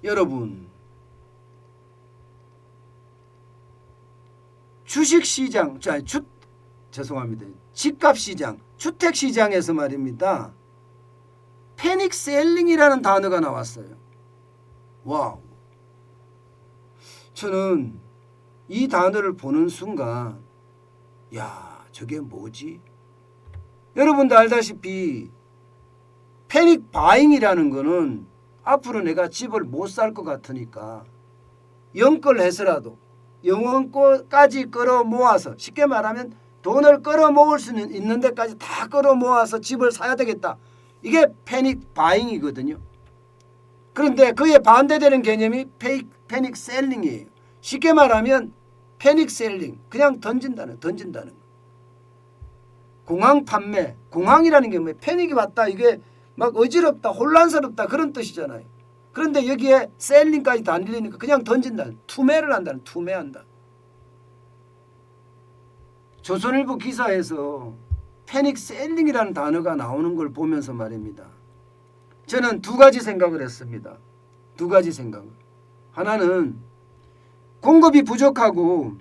여러분, 주식시장, 죄송합니다. 집값시장, 주택시장에서 말입니다. 패닉셀링이라는 단어가 나왔어요. 와우. 저는 이 단어를 보는 순간, 야, 저게 뭐지? 여러분도 알다시피 패닉 바잉이라는 거는 앞으로 내가 집을 못 살 것 같으니까 영끌 해서라도 영혼까지 끌어모아서, 쉽게 말하면 돈을 끌어모을 수 있는 데까지 다 끌어모아서 집을 사야 되겠다. 이게 패닉 바잉이거든요. 그런데 그에 반대되는 개념이 패닉 셀링이에요. 쉽게 말하면 패닉 셀링, 그냥 던진다는 거. 공황 판매, 공황이라는 게 뭐예요? 패닉이 왔다, 이게 막 어지럽다, 혼란스럽다, 그런 뜻이잖아요. 그런데 여기에 셀링까지 달리니까 그냥 던진다, 투매를 한다는, 투매한다. 조선일보 기사에서 패닉 셀링이라는 단어가 나오는 걸 보면서 말입니다. 저는 두 가지 생각을 했습니다. 두 가지 생각을. 하나는 공급이 부족하고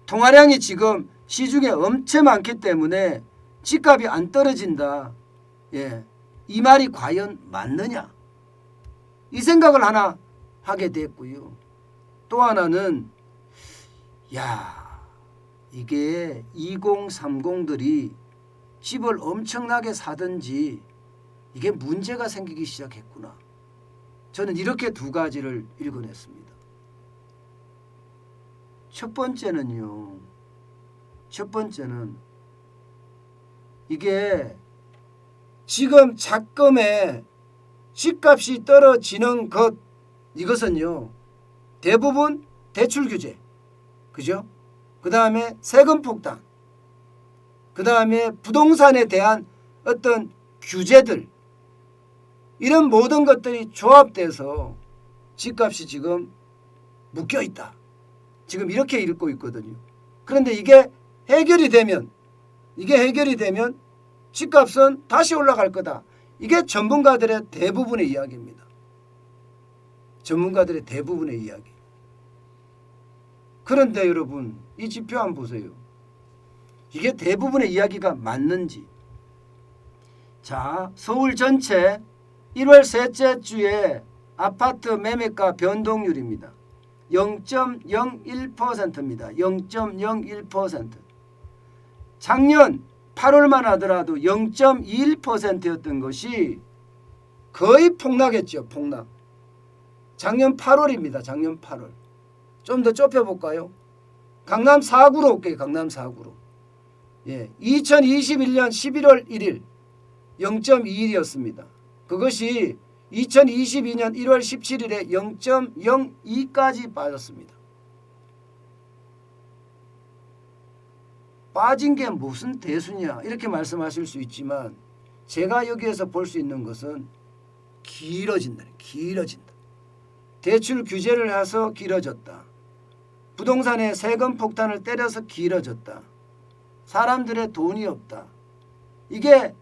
통화량이 지금 시중에 엄청 많기 때문에 집값이 안 떨어진다. 예, 이 말이 과연 맞느냐? 이 생각을 하나 하게 됐고요. 또 하나는, 야, 이게 2030들이 집을 엄청나게 사든지 이게 문제가 생기기 시작했구나. 저는 이렇게 두 가지를 읽어냈습니다. 첫 번째는 이게 지금 작금에 집값이 떨어지는 것, 이것은요 대부분 대출 규제, 그죠? 그 다음에 세금 폭탄, 그 다음에 부동산에 대한 어떤 규제들, 이런 모든 것들이 조합돼서 집값이 지금 묶여있다. 지금 이렇게 읽고 있거든요. 그런데 이게 해결이 되면 집값은 다시 올라갈 거다. 이게 전문가들의 대부분의 이야기입니다. 전문가들의 대부분의 이야기. 그런데 여러분, 이 지표 한번 보세요. 이게 대부분의 이야기가 맞는지. 자, 서울 전체 1월 셋째 주에 아파트 매매가 변동률입니다. 0.01%입니다. 0.01%. 작년 8월만 하더라도 0.21%였던 것이 거의 폭락했죠. 폭락. 작년 8월입니다. 작년 8월. 좀 더 좁혀볼까요? 강남 4구로 올게요. 강남 4구로. 예, 2021년 11월 1일 0.21이었습니다. 그것이 2022년 1월 17일에 0.02까지 빠졌습니다. 빠진 게 무슨 대수냐 이렇게 말씀하실 수 있지만, 제가 여기에서 볼 수 있는 것은 길어진다. 대출 규제를 해서 길어졌다. 부동산에 세금 폭탄을 때려서 길어졌다. 사람들의 돈이 없다. 이게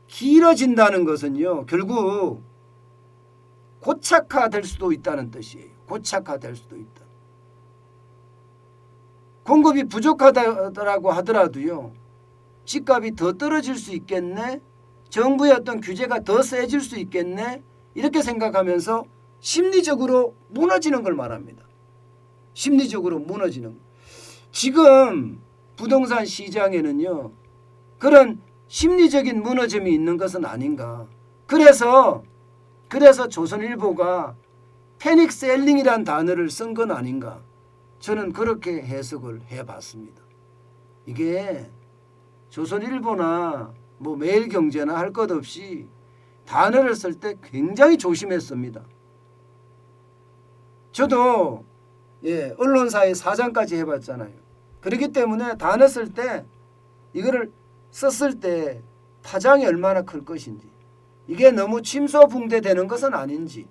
길어진다는 것은요, 결국 고착화될 수도 있다는 뜻이에요. 고착화될 수도 있다. 공급이 부족하다고 하더라도요, 집값이 더 떨어질 수 있겠네, 정부의 어떤 규제가 더 세질 수 있겠네, 이렇게 생각하면서 심리적으로 무너지는 걸 말합니다. 심리적으로 무너지는 거. 지금 부동산 시장에는요, 그런 심리적인 무너짐이 있는 것은 아닌가. 그래서 조선일보가 패닉 셀링이라는 단어를 쓴 건 아닌가. 저는 그렇게 해석을 해봤습니다. 이게 조선일보나 뭐 매일경제나 할 것 없이 단어를 쓸 때 굉장히 조심했습니다. 저도 언론사의 사장까지 해봤잖아요. 그렇기 때문에 단어 쓸 때 이거를 썼을 때 파장이 얼마나 클 것인지, 이게 너무 침소붕대되는 것은 아닌지,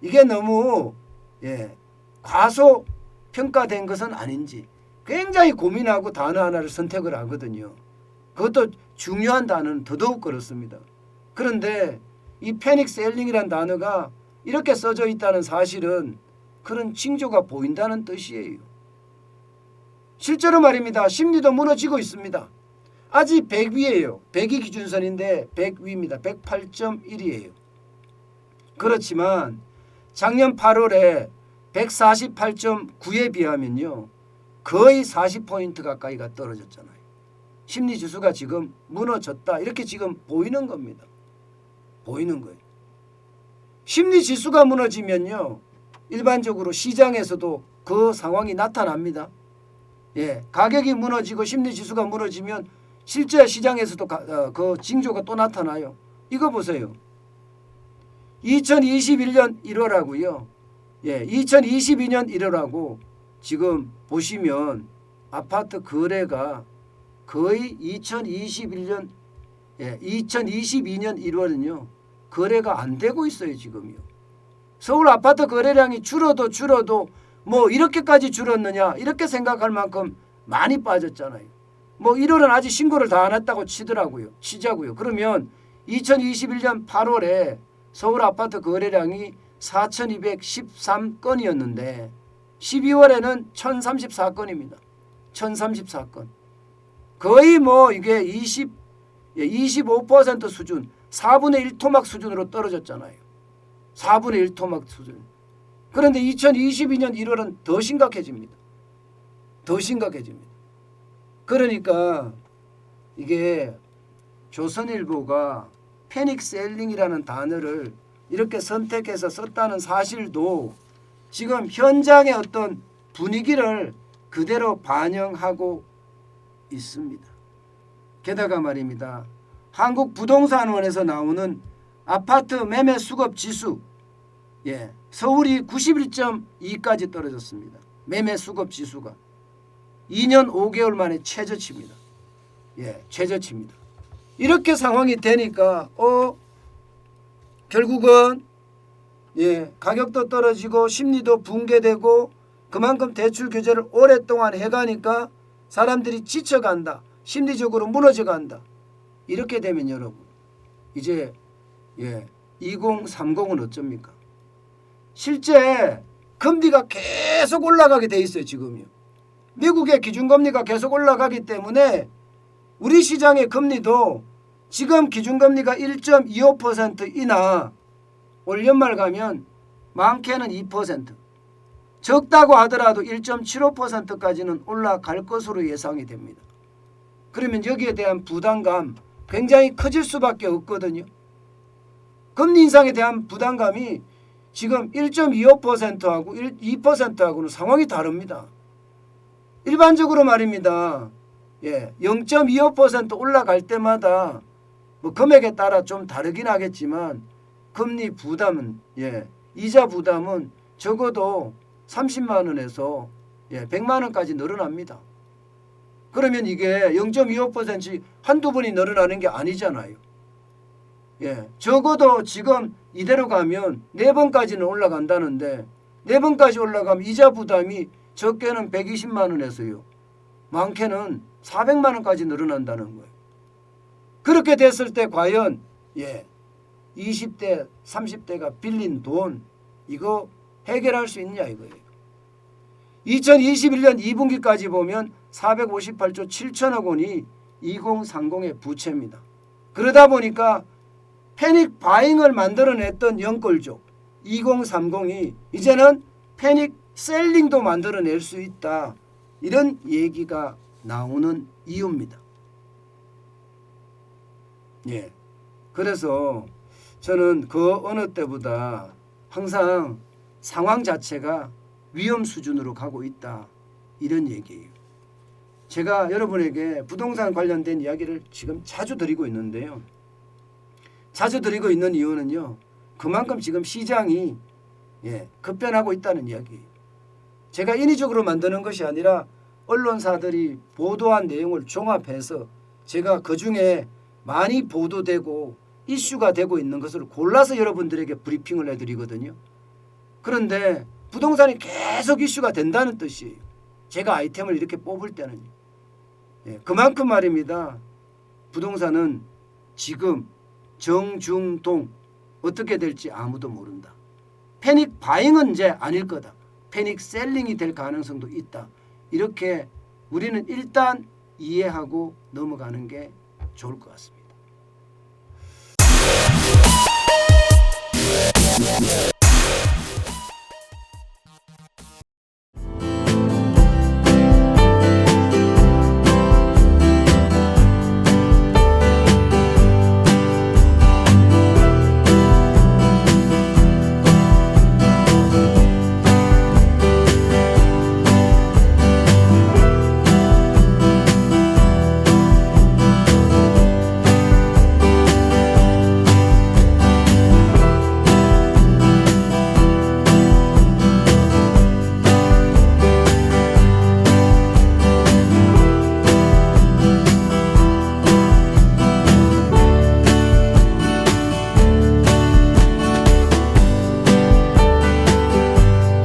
이게 너무 과소평가된 것은 아닌지 굉장히 고민하고 단어 하나를 선택을 하거든요. 그것도 중요한 단어는 더더욱 그렇습니다. 그런데 이 패닉 셀링이라는 단어가 이렇게 써져 있다는 사실은 그런 징조가 보인다는 뜻이에요. 실제로 말입니다. 심리도 무너지고 있습니다. 아직 100위예요. 100이 기준선인데 100위입니다. 108.1이에요. 그렇지만 작년 8월에 148.9에 비하면요. 거의 40포인트 가까이가 떨어졌잖아요. 심리지수가 지금 무너졌다. 이렇게 지금 보이는 겁니다. 보이는 거예요. 심리지수가 무너지면요. 일반적으로 시장에서도 그 상황이 나타납니다. 예, 가격이 무너지고 심리지수가 무너지면 실제 시장에서도 그 징조가 또 나타나요. 이거 보세요. 2021년 1월하고요. 예, 2022년 1월하고 지금 보시면 아파트 거래가 거의 2022년 1월은요. 거래가 안 되고 있어요. 지금요. 서울 아파트 거래량이 줄어도 뭐 이렇게까지 줄었느냐 이렇게 생각할 만큼 많이 빠졌잖아요. 뭐 1월은 아직 신고를 다 안 했다고 치자고요. 그러면 2021년 8월에 서울 아파트 거래량이 4,213건이었는데 12월에는 1,034건입니다. 1,034건. 거의 뭐 이게 25% 수준, 4분의 1 토막 수준으로 떨어졌잖아요. 4분의 1 토막 수준. 그런데 2022년 1월은 더 심각해집니다. 더 심각해집니다. 그러니까 이게 조선일보가 패닉셀링이라는 단어를 이렇게 선택해서 썼다는 사실도 지금 현장의 어떤 분위기를 그대로 반영하고 있습니다. 게다가 말입니다. 한국부동산원에서 나오는 아파트 매매 수급 지수, 예, 서울이 91.2까지 떨어졌습니다. 매매 수급 지수가 2년 5개월 만에 최저치입니다. 예, 최저치입니다. 이렇게 상황이 되니까 결국은 예, 가격도 떨어지고 심리도 붕괴되고 그만큼 대출 규제를 오랫동안 해가니까 사람들이 지쳐간다. 심리적으로 무너져간다. 이렇게 되면 여러분 이제 2030은 어쩝니까? 실제 금리가 계속 올라가게 돼 있어요. 지금요. 미국의 기준금리가 계속 올라가기 때문에 우리 시장의 금리도 지금 기준금리가 1.25% 이나 올 연말 가면 많게는 2%, 적다고 하더라도 1.75%까지는 올라갈 것으로 예상이 됩니다. 그러면 여기에 대한 부담감 굉장히 커질 수밖에 없거든요. 금리 인상에 대한 부담감이 지금 1.25%하고 2%하고는 상황이 다릅니다. 일반적으로 말입니다. 0.25% 올라갈 때마다 뭐 금액에 따라 좀 다르긴 하겠지만 금리 부담은 이자 부담은 적어도 30만 원에서 100만 원까지 늘어납니다. 그러면 이게 0.25% 한두 번이 늘어나는 게 아니잖아요. 적어도 지금 이대로 가면 4번까지는 올라간다는데 4번까지 올라가면 이자 부담이 적게는 120만 원에서요. 많게는 400만 원까지 늘어난다는 거예요. 그렇게 됐을 때 과연 20대, 30대가 빌린 돈 이거 해결할 수 있냐 이거예요. 2021년 2분기까지 보면 458조 7천억 원이 2030의 부채입니다. 그러다 보니까 패닉 바잉을 만들어냈던 연골족 2030이 이제는 패닉 셀링도 만들어낼 수 있다. 이런 얘기가 나오는 이유입니다. 그래서 저는 그 어느 때보다 항상 상황 자체가 위험 수준으로 가고 있다. 이런 얘기예요. 제가 여러분에게 부동산 관련된 이야기를 지금 자주 드리고 있는데요. 자주 드리고 있는 이유는요. 그만큼 지금 시장이 급변하고 있다는 이야기예요. 제가 인위적으로 만드는 것이 아니라 언론사들이 보도한 내용을 종합해서 제가 그중에 많이 보도되고 이슈가 되고 있는 것을 골라서 여러분들에게 브리핑을 해드리거든요. 그런데 부동산이 계속 이슈가 된다는 뜻이에요. 제가 아이템을 이렇게 뽑을 때는. 그만큼 말입니다. 부동산은 지금 정중동 어떻게 될지 아무도 모른다. 패닉 바잉은 이제 아닐 거다. 패닉 셀링이 될 가능성도 있다. 이렇게 우리는 일단 이해하고 넘어가는 게 좋을 것 같습니다.